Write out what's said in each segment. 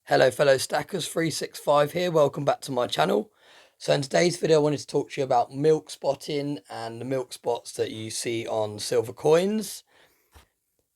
Hello fellow stackers, 365 here, welcome back to my channel. So in today's video I wanted to talk to you about milk spotting and the milk spots that you see on silver coins.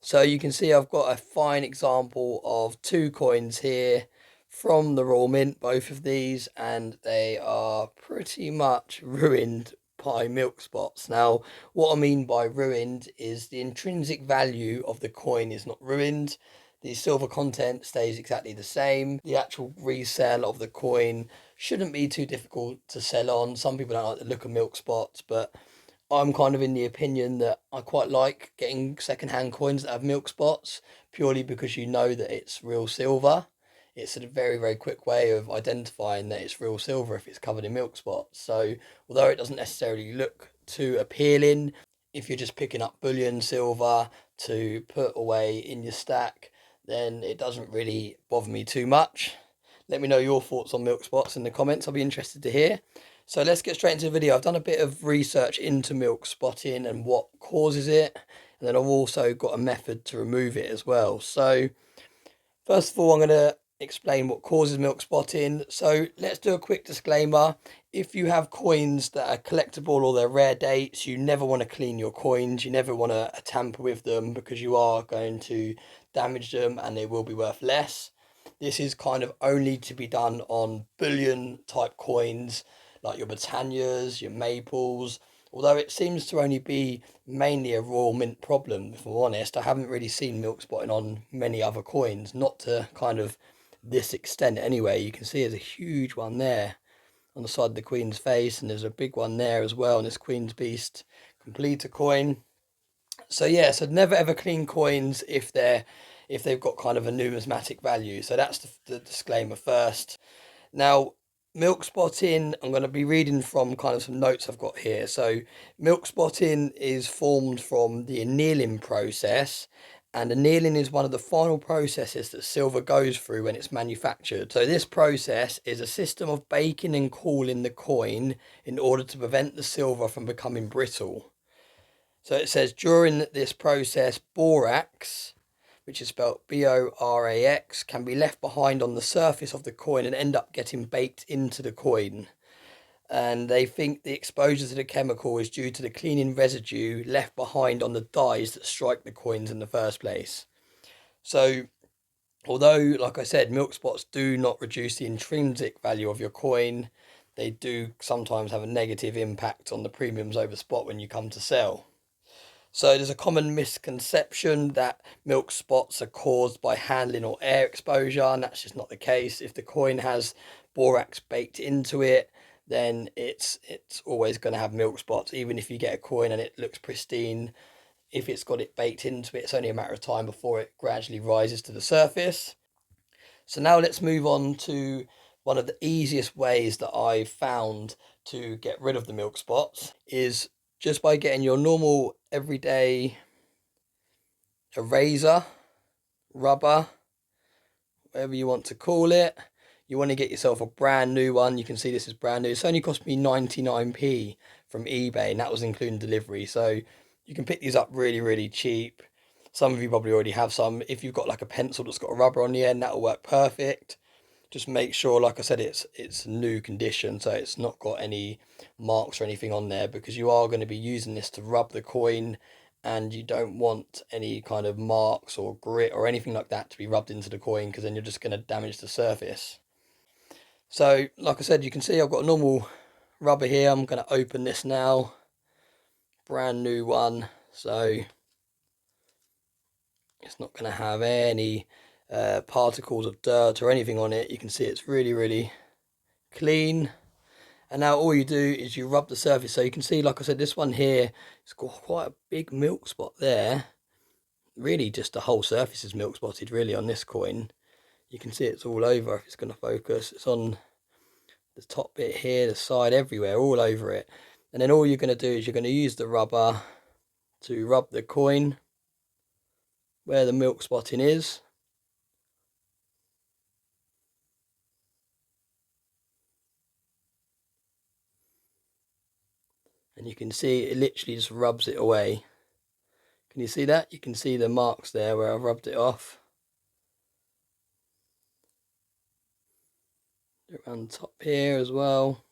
So you can see I've got a fine example of two coins here from the Royal Mint, both of these, and they are pretty much ruined by milk spots. Now what I mean by ruined is the intrinsic value of the coin is not ruined. The silver content stays exactly the same. The actual resale of the coin shouldn't be too difficult to sell on. Some people don't like the look of milk spots, but I'm kind of in the opinion that I quite like getting second-hand coins that have milk spots, purely because you know that it's real silver. It's a very, very quick way of identifying that it's real silver if it's covered in milk spots. So although it doesn't necessarily look too appealing, if you're just picking up bullion silver to put away in your stack, then it doesn't really bother me too much. Let me know your thoughts on milk spots in the comments. I'll be interested to hear. So let's get straight into the video. I've done a bit of research into milk spotting and what causes it, and then I've also got a method to remove it as well. So first of all, I'm going to explain what causes milk spotting. So let's do a quick disclaimer. If you have coins that are collectible or they're rare dates, you never want to clean your coins. You never want to tamper with them because you are going to damage them and they will be worth less. This is kind of only to be done on bullion type coins like your Britannias, your Maples. Although it seems to only be mainly a Royal Mint problem, if I'm honest. I haven't really seen milk spotting on many other coins, not to kind of this extent anyway. You can see there's a huge one there on the side of the Queen's face, and there's a big one there as well on this Queen's Beast Completer coin. So yeah, so never ever clean coins if they've got kind of a numismatic value. So that's the disclaimer first. Now, milk spotting, I'm going to be reading from kind of some notes I've got here. So milk spotting is formed from the annealing process, and annealing is one of the final processes that silver goes through when it's manufactured. So this process is a system of baking and cooling the coin in order to prevent the silver from becoming brittle. So it says during this process, borax, which is spelled Borax, can be left behind on the surface of the coin and end up getting baked into the coin. And they think the exposure to the chemical is due to the cleaning residue left behind on the dies that strike the coins in the first place. So although, like I said, milk spots do not reduce the intrinsic value of your coin, they do sometimes have a negative impact on the premiums over spot when you come to sell. So there's a common misconception that milk spots are caused by handling or air exposure, and that's just not the case. If the coin has borax baked into it, then it's always going to have milk spots, even if you get a coin and it looks pristine. If it's got it baked into it, it's only a matter of time before it gradually rises to the surface. So now let's move on to one of the easiest ways that I've found to get rid of the milk spots is just by getting your normal everyday eraser, rubber, whatever you want to call it. You want to get yourself a brand new one. You can see this is brand new. It's only cost me 99p from eBay, and that was including delivery. So you can pick these up really, really cheap. Some of you probably already have some. If you've got like a pencil that's got a rubber on the end, that'll work perfect. Just make sure, like I said, it's new condition, so it's not got any marks or anything on there, because you are going to be using this to rub the coin, and you don't want any kind of marks or grit or anything like that to be rubbed into the coin, because then you're just going to damage the surface. So like I said, you can see I've got a normal rubber here. I'm going to open this now, brand new one, so it's not going to have any particles of dirt or anything on it. You can see it's really, really clean. And now all you do is you rub the surface. So you can see, like I said, this one here, it's got quite a big milk spot there. Really just the whole surface is milk spotted really on this coin. You can see it's all over if it's going to focus. It's on the top bit here, the side, everywhere, all over it. And then all you're going to do is you're going to use the rubber to rub the coin where the milk spotting is. And you can see it literally just rubs it away. Can you see that? You can see the marks there where I've rubbed it off. around the top here as well.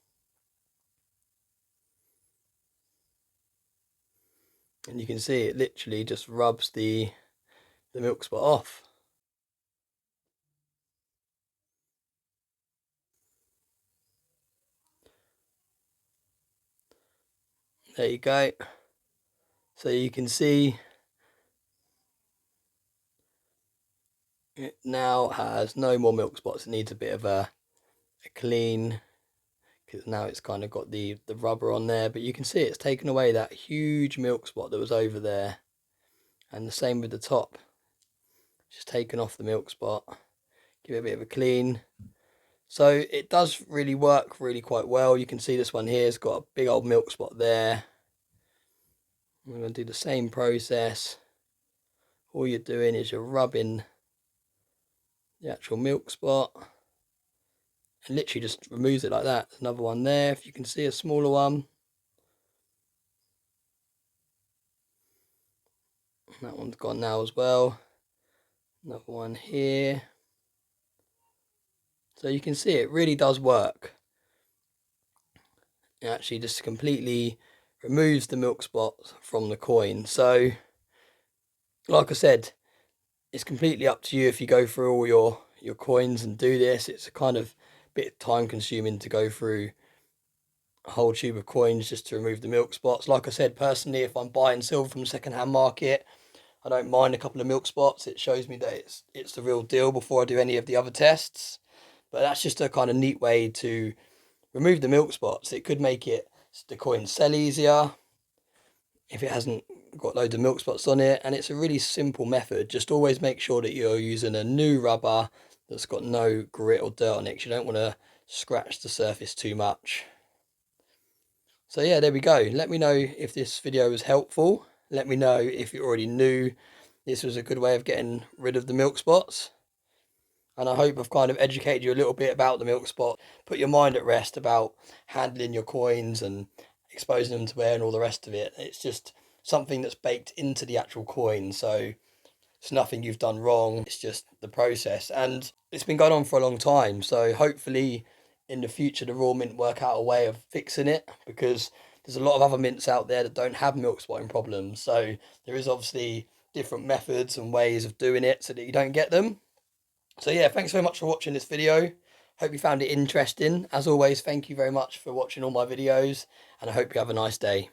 And you can see it literally just rubs the milk spot off. There you go. So you can see it now has no more milk spots. It needs a bit of a clean, because now it's kind of got the rubber on there, but you can see it's taken away that huge milk spot that was over there. And the same with the top, just taken off the milk spot, give it a bit of a clean. So it does really work really quite well. You can see this one here has got a big old milk spot there. I'm going to do the same process. All you're doing is you're rubbing the actual milk spot and literally just removes it like that. There's another one there, if you can see a smaller one. That one's gone now as well. Another one here. So you can see it really does work. It actually just completely removes the milk spot from the coin. So, like I said, it's completely up to you if you go through all your coins and do this. It's a kind of bit time consuming to go through a whole tube of coins just to remove the milk spots. Like I said, personally, if I'm buying silver from the second-hand market, I don't mind a couple of milk spots. It shows me that it's the real deal before I do any of the other tests. But that's just a kind of neat way to remove the milk spots. It could make the coin sell easier if it hasn't got loads of milk spots on it, and it's a really simple method. Just always make sure that you're using a new rubber that's got no grit or dirt on it, because you don't want to scratch the surface too much. So yeah, there we go. Let me know if this video was helpful. Let me know if you already knew this was a good way of getting rid of the milk spots. And I hope I've kind of educated you a little bit about the milk spot, put your mind at rest about handling your coins and exposing them to air and all the rest of it. It's just something that's baked into the actual coin, so it's nothing you've done wrong. It's just the process, and it's been going on for a long time. So hopefully in the future the Royal Mint work out a way of fixing it, because there's a lot of other mints out there that don't have milk spotting problems. So there is obviously different methods and ways of doing it so that you don't get them. So yeah, thanks very much for watching this video. Hope you found it interesting. As always, thank you very much for watching all my videos, and I hope you have a nice day.